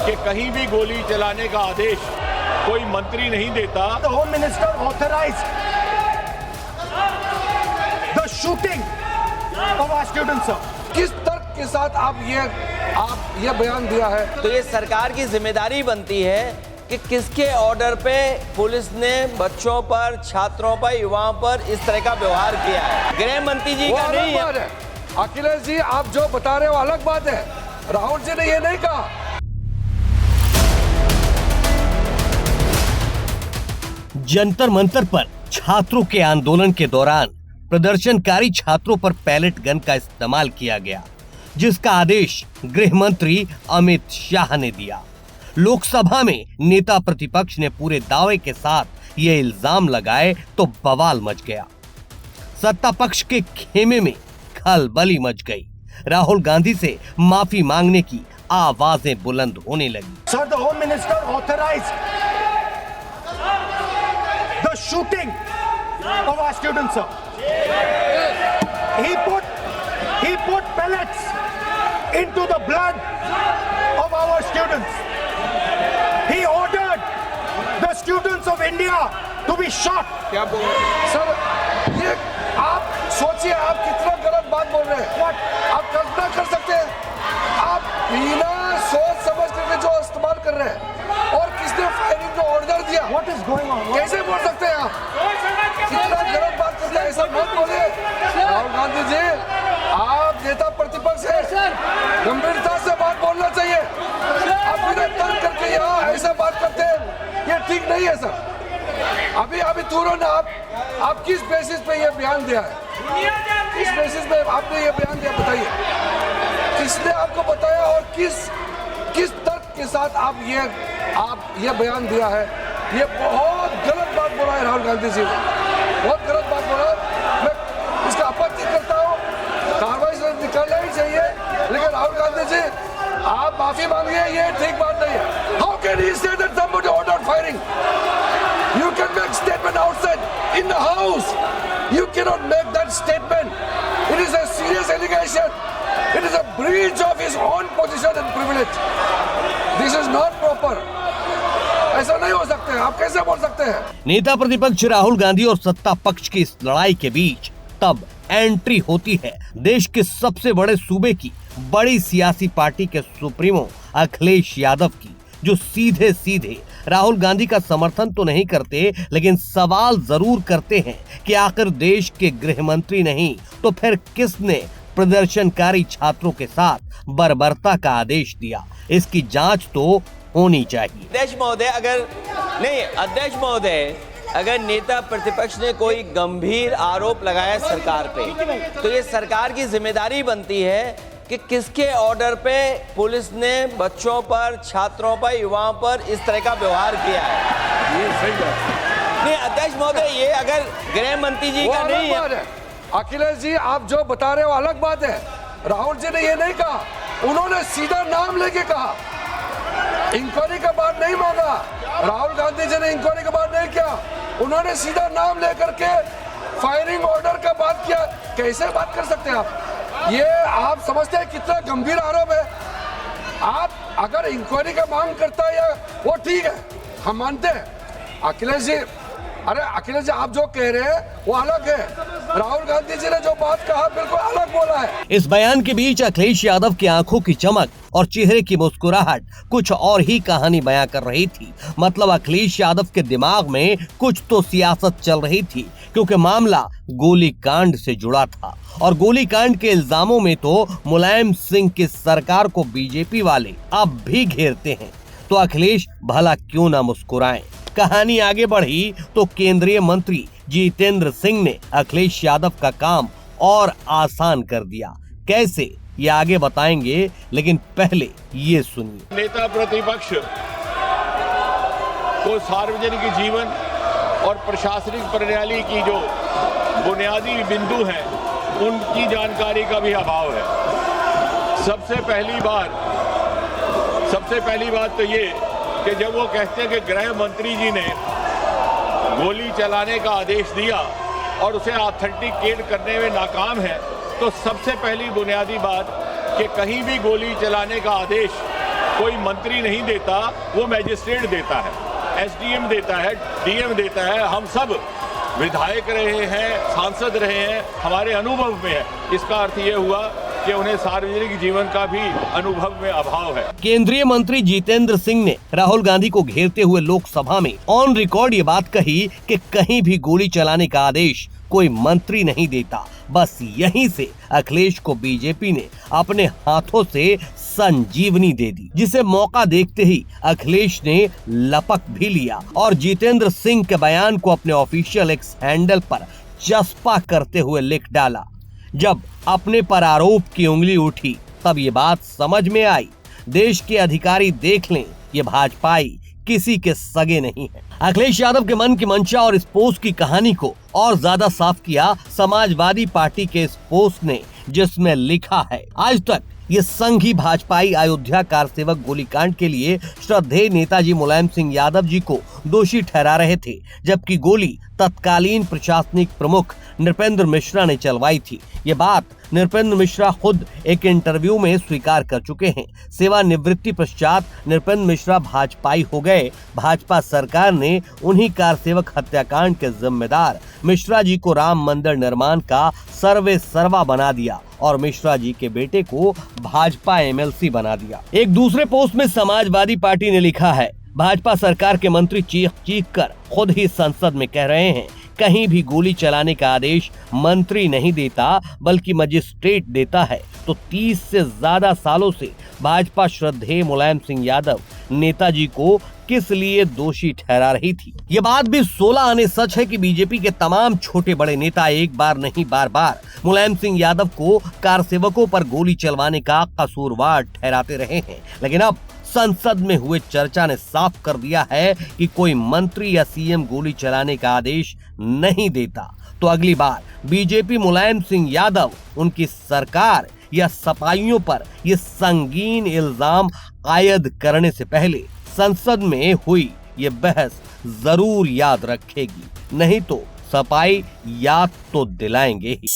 कि कहीं भी गोली चलाने का आदेश कोई मंत्री नहीं देता। The Home Minister authorized the shooting of our students, sir. किस तर्क के साथ आप ये बयान दिया है? तो ये सरकार की जिम्मेदारी बनती है कि किसके ऑर्डर पे पुलिस ने बच्चों पर, छात्रों पर, युवाओं पर इस तरह का व्यवहार किया है। गृह मंत्री जी का नहीं है। अखिलेश जी, आप जो बता रहे हो अलग बात है, राहुल जी ने ये नहीं कहा। जंतर मंतर पर छात्रों के आंदोलन के दौरान प्रदर्शनकारी छात्रों पर पैलेट गन का इस्तेमाल किया गया, जिसका आदेश गृह मंत्री अमित शाह ने दिया। लोकसभा में नेता प्रतिपक्ष ने पूरे दावे के साथ ये इल्जाम लगाए तो बवाल मच गया। सत्ता पक्ष के खेमे में खलबली मच गई। राहुल गांधी से माफी मांगने की आवाजें बुलंद होने लगी। Sir, the Home Minister authorized the shooting of our students, sir. He put pellets into the blood of our students. He ordered the students of India to be shot. क्या बोल रहे हैं सर? ये आप सोचिए, आप कितना गलत बात बोल रहे हैं। आप कल्पना कर सकते हैं, आप बिना सोच समझ करके जो इस्तेमाल कर रहे हैं, और किसने फायरिंग का ऑर्डर दिया? What is going on? कैसे बोल सकते हैं आप? कितना गलत बात करते हैं, ऐसा मत बोले। राहुल गांधी जी, आप नेता प्रतिपक्ष हैं, गंभीरता से बात बोलना चाहिए। आप बिना तर्क करके यहाँ ऐसा बात करते हैं, ये ठीक नहीं है सर। अभी तुरंत आप किस बेसिस पे ये बयान दिया है? किस बेसिस पे आपने ये बयान दिया, बताइए। किसने आपको बताया और किस तर्क के साथ आप ये बयान दिया है? ये बहुत गलत बात बोला है राहुल गांधी जी, बहुत गलत बात बोला। मैं इसका आपत्ति करता हूँ, कार्रवाई से निकालना ही चाहिए, लेकिन राहुल गांधी जी आप माफी मांगिए, ये ठीक बात नहीं है। How can he say that somebody ordered firing? You can make statement outside in the house. You cannot make that statement. It is a serious allegation. It is a breach of his own position and privilege. This is not proper. ऐसा नहीं हो सकते, आप कैसे बोल सकते हैं? नेता प्रतिपक्ष राहुल गांधी और सत्ता पक्ष की इस लड़ाई के बीच तब एंट्री होती है देश के सबसे बड़े सूबे की बड़ी सियासी पार्टी के सुप्रीमो अखिलेश यादव की, जो सीधे सीधे राहुल गांधी का समर्थन तो नहीं करते, लेकिन सवाल जरूर करते हैं कि आखिर देश के गृह मंत्री नहीं तो फिर किसने प्रदर्शनकारी छात्रों के साथ बर्बरता का आदेश दिया? इसकी जांच तो होनी चाहिए। अध्यक्ष महोदय, अगर नेता प्रतिपक्ष ने कोई गंभीर आरोप लगाया सरकार पे, तो ये सरकार की जिम्मेदारी बनती है कि किसके ऑर्डर पे पुलिस ने बच्चों पर, छात्रों पर, युवाओं पर इस तरह का व्यवहार किया है। ये सही बात नहीं अध्यक्ष महोदय, ये अगर गृह मंत्री जी का नहीं है। अखिलेश जी, आप जो बता रहे हो अलग बात है। राहुल जी ने ये नहीं कहा, उन्होंने सीधा नाम लेके कहा, इंक्वायरी का बात नहीं मांगा। राहुल गांधी जी ने इंक्वायरी का बात नहीं किया, उन्होंने सीधा नाम लेकर के फायरिंग ऑर्डर का बात किया। कैसे बात कर सकते हैं आप? ये आप समझते हैं कितना गंभीर आरोप है? आप अगर इंक्वायरी का मांग करता है, या वो ठीक है, हम मानते हैं। अखिलेश जी, अरे अखिलेश जी, आप जो कह रहे हैं वो अलग है। राहुल गांधी जी ने जो बात कहा बिल्कुल अलग बोला है। इस बयान के बीच अखिलेश यादव की आंखों की चमक और चेहरे की मुस्कुराहट कुछ और ही कहानी बयां कर रही थी। मतलब अखिलेश यादव के दिमाग में कुछ तो सियासत चल रही थी, क्योंकि मामला गोलीकांड से जुड़ा था और गोलीकांड के इल्जामों में तो मुलायम सिंह की सरकार को बीजेपी वाले अब भी घेरते हैं। तो अखिलेश भला क्यों ना मुस्कुराएं? कहानी आगे बढ़ी तो केंद्रीय मंत्री जितेंद्र सिंह ने अखिलेश यादव का काम और आसान कर दिया। कैसे, ये आगे बताएंगे, लेकिन पहले ये सुनिए। नेता प्रतिपक्ष को सार्वजनिक जीवन और प्रशासनिक प्रणाली की जो बुनियादी बिंदु हैं, उनकी जानकारी का भी अभाव है। सबसे पहली बात तो ये कि जब वो कहते हैं कि गृह मंत्री जी ने गोली चलाने का आदेश दिया और उसे ऑथेंटिकेट करने में नाकाम है, तो सबसे पहली बुनियादी बात कि कहीं भी गोली चलाने का आदेश कोई मंत्री नहीं देता, वो मैजिस्ट्रेट देता है, एसडीएम देता है, डीएम देता है। हम सब विधायक रहे हैं, सांसद रहे हैं, हमारे अनुभव में है। इसका अर्थ ये हुआ कि उन्हें सार्वजनिक जीवन का भी अनुभव में अभाव है। केंद्रीय मंत्री जितेंद्र सिंह ने राहुल गांधी को घेरते हुए लोकसभा में ऑन रिकॉर्ड ये बात कही कि कहीं भी गोली चलाने का आदेश कोई मंत्री नहीं देता। बस यहीं से अखिलेश को बीजेपी ने अपने हाथों से संजीवनी दे दी, जिसे मौका देखते ही अखिलेश ने लपक भी लिया और जितेंद्र सिंह के बयान को अपने ऑफिशियल एक्स हैंडल पर चस्पा करते हुए लिख डाला। जब अपने पर आरोप की उंगली उठी तब ये बात समझ में आई, देश के अधिकारी देख लें, ये भाजपाई किसी के सगे नहीं है। अखिलेश यादव के मन की मंशा और इस पोस्ट की कहानी को और ज्यादा साफ किया समाजवादी पार्टी के इस पोस्ट ने, जिसमें लिखा है, आज तक ये संघी भाजपाई अयोध्या कार सेवक गोलीकांड के लिए श्रद्धेय नेताजी मुलायम सिंह यादव जी को दोषी ठहरा रहे थे, जबकि गोली तत्कालीन प्रशासनिक प्रमुख नृपेंद्र मिश्रा ने चलवाई थी। ये बात नृपेंद्र मिश्रा खुद एक इंटरव्यू में स्वीकार कर चुके हैं। सेवानिवृत्ति पश्चात नृपेंद्र मिश्रा भाजपाई हो गए। भाजपा सरकार ने उन्हीं कार सेवक हत्याकांड के जिम्मेदार मिश्रा जी को राम मंदिर निर्माण का सर्वे सर्वा बना दिया और मिश्रा जी के बेटे को भाजपा एमएलसी बना दिया। एक दूसरे पोस्ट में समाजवादी पार्टी ने लिखा है, भाजपा सरकार के मंत्री चीख चीख कर खुद ही संसद में कह रहे हैं, कहीं भी गोली चलाने का आदेश मंत्री नहीं देता बल्कि मजिस्ट्रेट देता है। तो 30 से ज्यादा सालों से भाजपा श्रद्धेय मुलायम सिंह यादव नेताजी को किस लिए दोषी ठहरा रही थी। ये बात भी 16 आने सच है कि बीजेपी के तमाम छोटे बड़े नेता एक बार नहीं बार बार मुलायम सिंह यादव को कार सेवकों पर गोली चलवाने का कसूरवार ठहराते रहे हैं, लेकिन अब संसद में हुए चर्चा ने साफ कर दिया है कि कोई मंत्री या सीएम गोली चलाने का आदेश नहीं देता। तो अगली बार बीजेपी मुलायम सिंह यादव, उनकी सरकार या सपाइयों पर ये संगीन इल्जाम आयद करने से पहले संसद में हुई ये बहस जरूर याद रखेगी, नहीं तो सपाई याद तो दिलाएंगे ही।